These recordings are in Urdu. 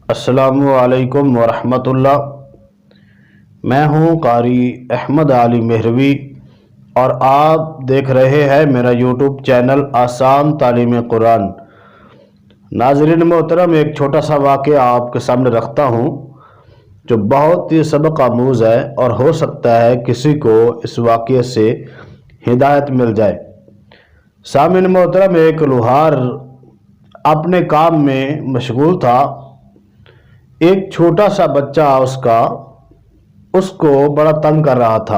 السلام علیکم ورحمۃ اللہ۔ میں ہوں قاری احمد علی مہروی اور آپ دیکھ رہے ہیں میرا یوٹیوب چینل آسان تعلیم قرآن۔ ناظرین محترم، ایک چھوٹا سا واقعہ آپ کے سامنے رکھتا ہوں جو بہت ہی سبق آموز ہے اور ہو سکتا ہے کسی کو اس واقعے سے ہدایت مل جائے۔ سامعین محترم، ایک لوہار اپنے کام میں مشغول تھا۔ ایک چھوٹا سا بچہ اس کو بڑا تنگ کر رہا تھا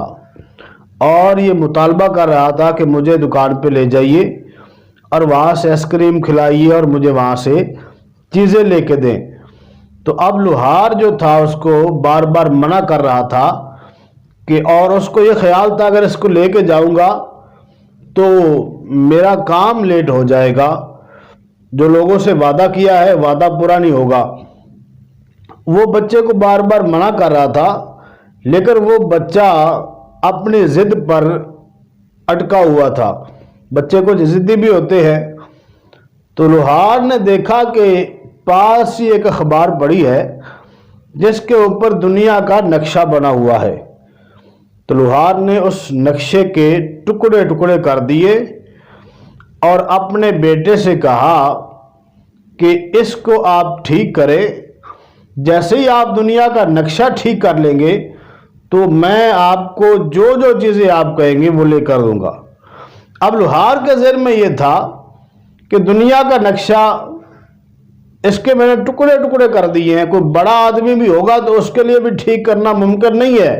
اور یہ مطالبہ کر رہا تھا کہ مجھے دکان پہ لے جائیے اور وہاں سے آئس کریم کھلائیے اور مجھے وہاں سے چیزیں لے کے دیں۔ تو اب لوہار جو تھا اس کو بار بار منع کر رہا تھا اور اس کو یہ خیال تھا اگر اس کو لے کے جاؤں گا تو میرا کام لیٹ ہو جائے گا، جو لوگوں سے وعدہ کیا ہے وعدہ پورا نہیں ہوگا۔ وہ بچے کو بار بار منع کر رہا تھا لیکن وہ بچہ اپنی ضد پر اٹکا ہوا تھا۔ بچے کچھ ضدی بھی ہوتے ہیں۔ تو لوہار نے دیکھا کہ پاس ہی ایک اخبار پڑی ہے جس کے اوپر دنیا کا نقشہ بنا ہوا ہے۔ تو لوہار نے اس نقشے کے ٹکڑے ٹکڑے کر دیے اور اپنے بیٹے سے کہا کہ اس کو آپ ٹھیک کریں، جیسے ہی آپ دنیا کا نقشہ ٹھیک کر لیں گے تو میں آپ کو جو جو چیزیں آپ کہیں گے وہ لے کر دوں گا۔ اب لوہار کے ذہن میں یہ تھا کہ دنیا کا نقشہ اس کے میں نے ٹکڑے ٹکڑے کر دیے ہیں، کوئی بڑا آدمی بھی ہوگا تو اس کے لیے بھی ٹھیک کرنا ممکن نہیں ہے،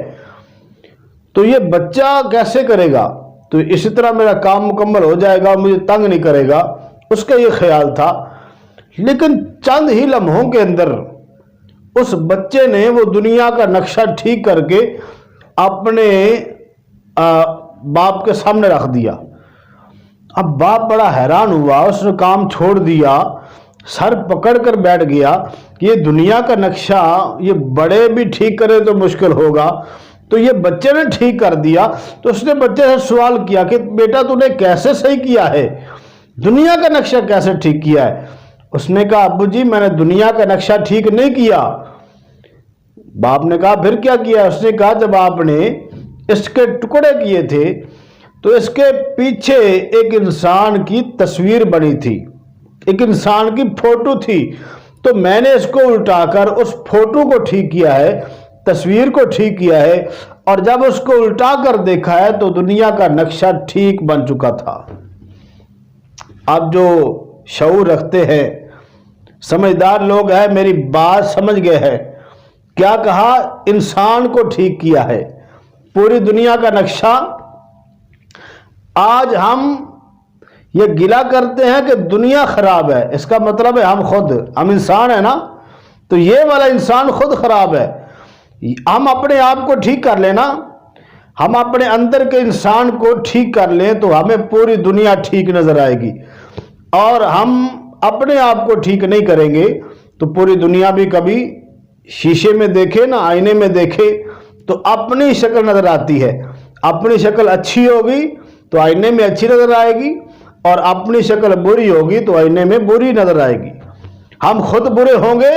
تو یہ بچہ کیسے کرے گا؟ تو اسی طرح میرا کام مکمل ہو جائے گا، مجھے تنگ نہیں کرے گا، اس کا یہ خیال تھا۔ لیکن چند ہی لمحوں کے اندر اس بچے نے وہ دنیا کا نقشہ ٹھیک کر کے اپنے باپ کے سامنے رکھ دیا۔ اب باپ بڑا حیران ہوا، اس نے کام چھوڑ دیا، سر پکڑ کر بیٹھ گیا کہ یہ دنیا کا نقشہ یہ بڑے بھی ٹھیک کرے تو مشکل ہوگا، تو یہ بچے نے ٹھیک کر دیا۔ تو اس نے بچے سے سوال کیا کہ بیٹا تو نے کیسے صحیح کیا ہے، دنیا کا نقشہ کیسے ٹھیک کیا ہے؟ اس نے کہا ابو جی میں نے دنیا کا نقشہ ٹھیک نہیں کیا۔ باپ نے کہا پھر کیا کیا؟ اس نے کہا جب آپ نے اس کے ٹکڑے کیے تھے تو اس کے پیچھے ایک انسان کی تصویر بنی تھی، ایک انسان کی فوٹو تھی، تو میں نے اس کو الٹا کر اس فوٹو کو ٹھیک کیا ہے، تصویر کو ٹھیک کیا ہے، اور جب اس کو الٹا کر دیکھا ہے تو دنیا کا نقشہ ٹھیک بن چکا تھا۔ اب جو شعور رکھتے ہیں، سمجھدار لوگ ہیں، میری بات سمجھ گئے ہیں۔ کیا کہا؟ انسان کو ٹھیک کیا ہے، پوری دنیا کا نقشہ۔ آج ہم یہ گلہ کرتے ہیں کہ دنیا خراب ہے، اس کا مطلب ہے ہم انسان ہیں نا، تو یہ والا انسان خود خراب ہے۔ ہم اپنے آپ کو ٹھیک کر لینا، ہم اپنے اندر کے انسان کو ٹھیک کر لیں تو ہمیں پوری دنیا ٹھیک نظر آئے گی، اور ہم اپنے آپ کو ٹھیک نہیں کریں گے تو پوری دنیا بھی کبھی شیشے میں دیکھے نہ آئینے میں دیکھے تو اپنی شکل نظر آتی ہے۔ اپنی شکل اچھی ہوگی تو آئینے میں اچھی نظر آئے گی، اور اپنی شکل بری ہوگی تو آئینے میں بری نظر آئے گی۔ ہم خود برے ہوں گے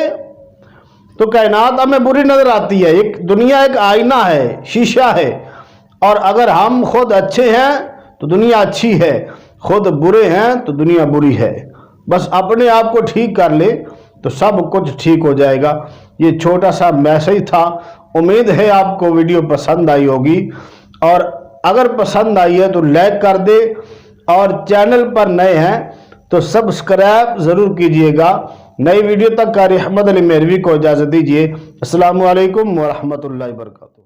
تو کائنات ہمیں بری نظر آتی ہے۔ دنیا ایک آئینہ ہے، شیشہ ہے، اور اگر ہم خود اچھے ہیں تو دنیا اچھی ہے، خود برے ہیں تو دنیا بری ہے۔ بس اپنے آپ کو ٹھیک کر لے تو سب کچھ ٹھیک ہو جائے گا۔ یہ چھوٹا سا میسج تھا، امید ہے آپ کو ویڈیو پسند آئی ہوگی، اور اگر پسند آئی ہے تو لائک کر دے، اور چینل پر نئے ہیں تو سبسکرائب ضرور کیجئے گا۔ نئی ویڈیو تک قاری احمد علی مہروی کو اجازت دیجیے۔ السلام علیکم ورحمۃ اللہ وبرکاتہ۔